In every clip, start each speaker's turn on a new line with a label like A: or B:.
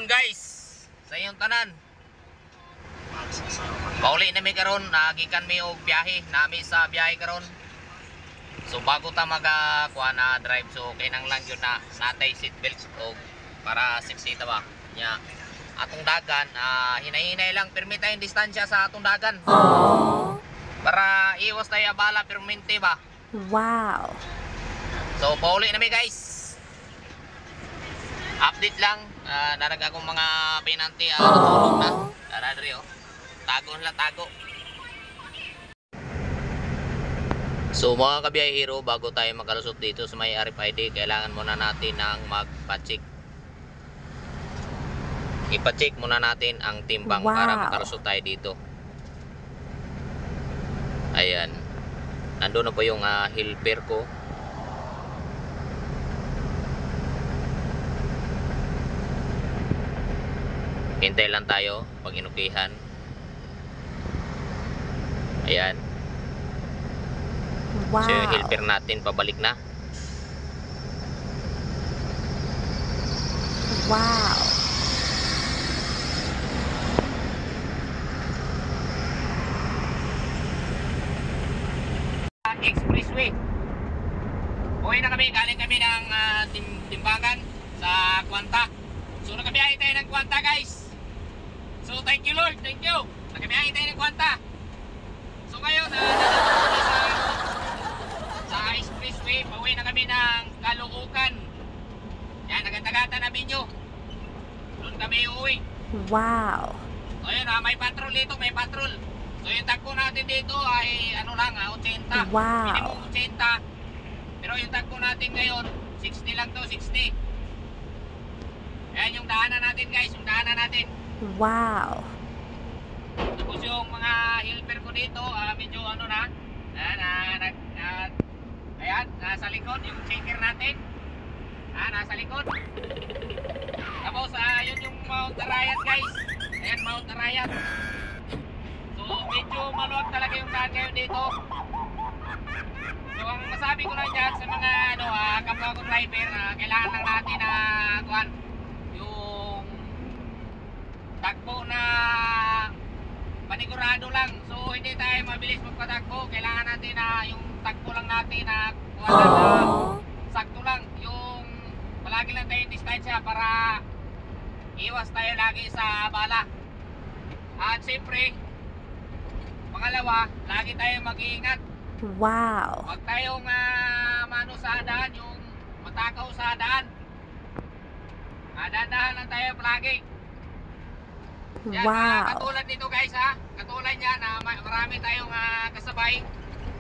A: hapon guys sa iyong tanan. Pauli na mi karon, nagikan mi og biyahe, nami sa biyahe karon. So bago ta kuha na drive, so kinang lang yun na natay seatbelt o para safety ta ba. Nya atong dagan, hinay-hinay lang permi tayong distansya sa atong dagan. Para iwas tayo abala permente ba.
B: Wow.
A: So pauli na mi guys. Update lang, narag akong mga pinanti natulog na. Daradri tago na tago. So mga kabiyahero, bago tayo makalusot dito sa may RFID, kailangan muna natin ng magpa-check. Ipa-check muna natin ang timbang para makalusot tayo dito. Ayan. Nandun na po yung helper ko. Hintay lang tayo pag inukihan. Ayan.
B: Wow.
A: So yung helper natin pabalik na.
B: Wow.
A: Expressway. Uwi na kami, galing kami ng timbangan sa Kwanta. So nakabiyahe tayo ng Kwanta guys. So thank you Lord, thank you. Nakabiyahe tayo ng Kwanta. So ngayon, sa expressway, pauwi na kami ng Caloocan. Yan, nagandagatan na binyo. Doon kami uuwi.
B: Wow.
A: So yun, may patrol dito, may patrol. So yung tagpo natin dito ay ano lang, 80.
B: Wow.
A: Minimum 80. Pero yung tagpo natin ngayon, 60 lang to, 60. Ayan yung daanan natin guys, yung daanan natin.
B: Wow.
A: Tapos yung mga helper ko dito, medyo ano na, ayan, nasa likod, yung checker natin. Nasa likod. Tapos yun yung Mount Arayat guys. Ayan, Mount Arayat. So medyo maluwag talaga yung daan ngayon dito. So ang masabi ko lang dyan sa mga kapwa ko driver, kailangan lang natin yung takbo na panigurado lang. So hindi tayo mabilis magpatakbo. Kailangan natin yung takbo lang natin sakto lang. Yung palagi lang tayong distansya para iwas tayo lagi sa bala. At siyempre, pangalawa, lagi tayong mag-iingat.
B: Wow.
A: Huwag tayong mano sa daan, yung matakaw sa daan. Dahan-dahan lang tayo palagi. Yan,
B: Wow.
A: katulad nito guys katulad yan marami tayong kasabay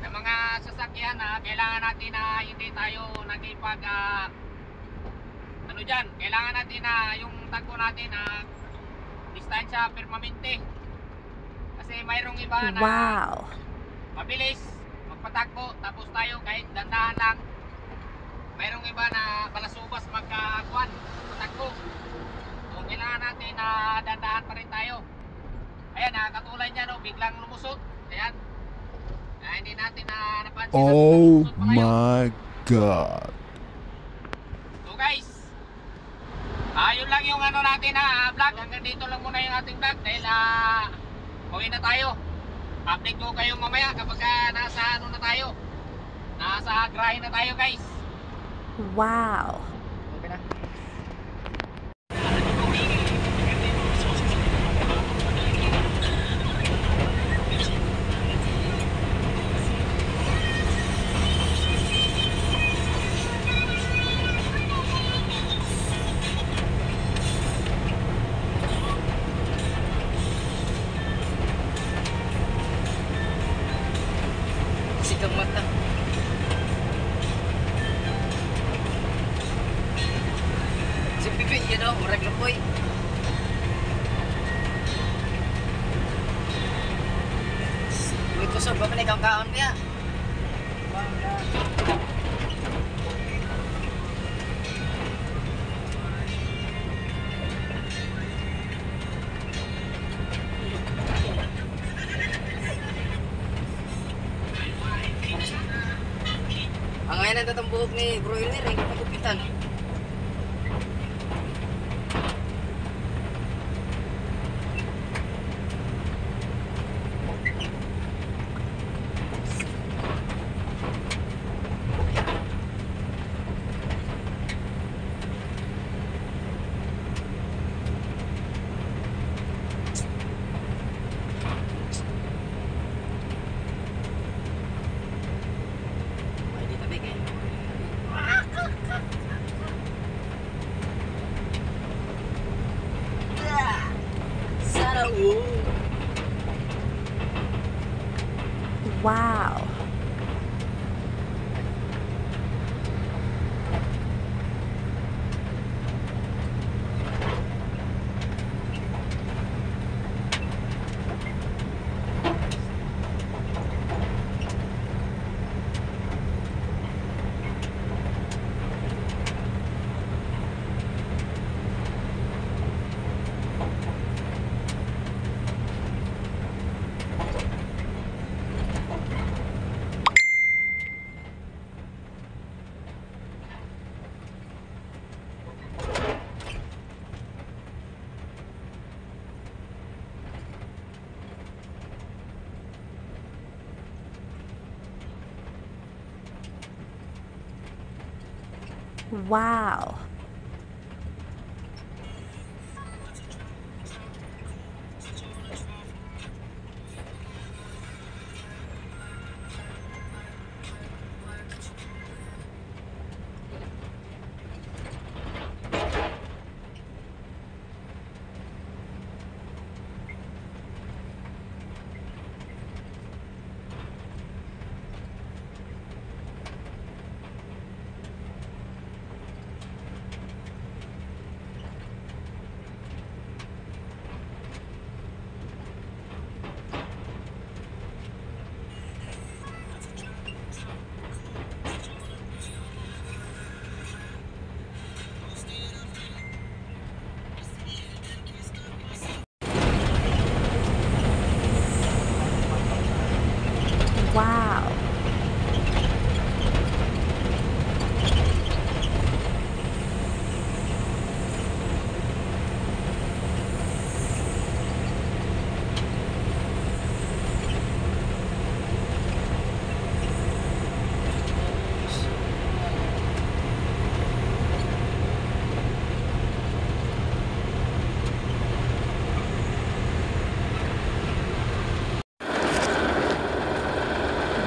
A: ng mga sasakyan kailangan natin hindi tayo nagipag kailangan natin yung tagpo natin distansya permanente. Kasi mayroong iba na
B: Wow.
A: mabilis magpatakbo tapos tayo kahit dandahan lang. Mayroong iba na balasubas patakbo. So kailangan natin dandahan pa rin tayo. Ayan, katulad niya biglang lumusot. Ayan. Hindi natin napansin.
C: Oh my God.
A: So guys, yun lang yung natin vlog. Hanggang dito lang muna yung ating vlog dahil pauwi na tayo. Update ko kayo mamaya kapag nasa na tayo. Nasa grind na tayo guys.
B: Wow.
A: Okay na. Sigang mata. Si Pipi yun murag lupoy. Uy, kusog ba man ikaw kaon niya? Ang ngayon ang datang buhok ni broiler, ay kapagupitan.
B: Wow. Wow. Wow.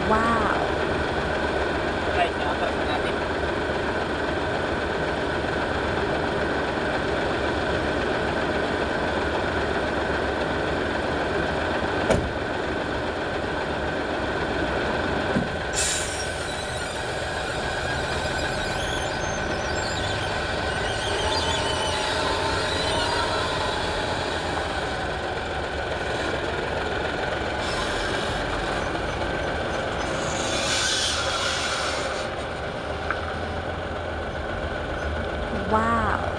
B: Wow.
A: Right, atras na natin.
B: Wow.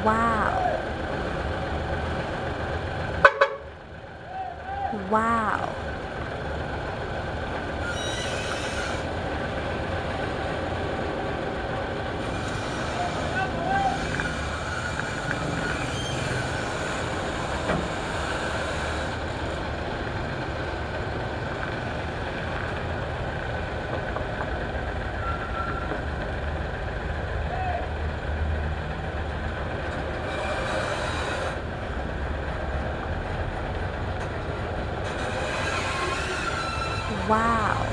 B: Wow. Wow. Wow.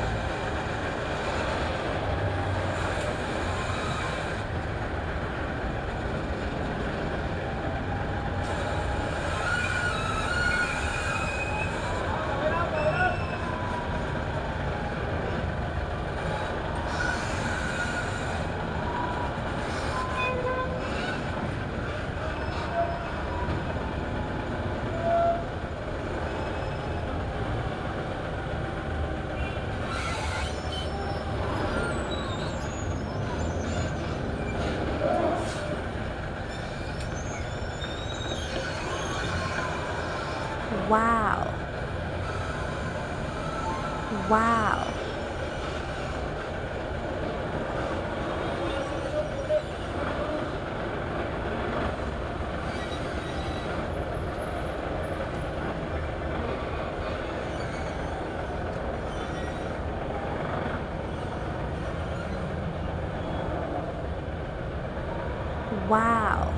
B: Wow. Wow. Wow.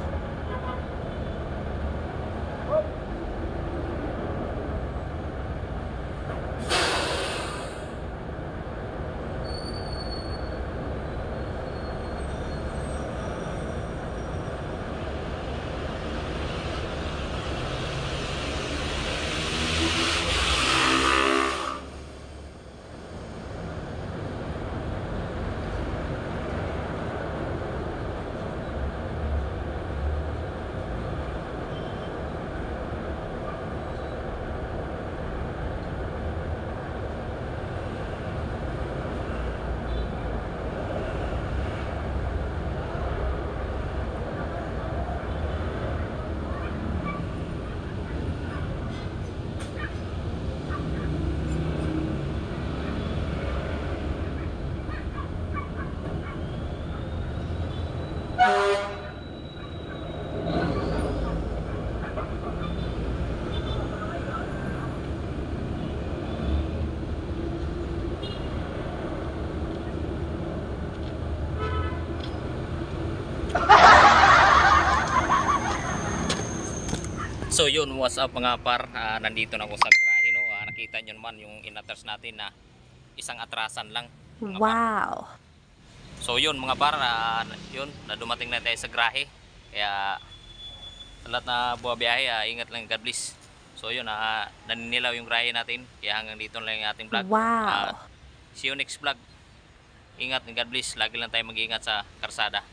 A: So yun, what's up mga par, nandito na ako sa garahe, no? Nakita nyo naman yung inatras natin na isang atrasan lang mga par.
B: Wow.
A: So yun mga par, yun, dumating na tayo sa garahe. Kaya sa lahat na buwabiyahe, ingat lang, God bless. So yun, naninilaw yung garahe natin. Kaya hanggang dito lang yung ating vlog.
B: Wow.
A: See you next vlog. Ingat and God bless. Lagi lang tayo mag-ingat sa karsada.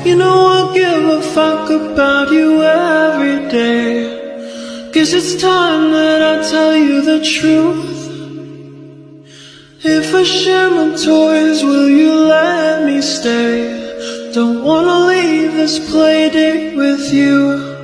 D: You know I give a fuck about you every day. Guess it's time that I tell you the truth. If I share my toys, will you let me stay? Don't wanna leave this play date with you.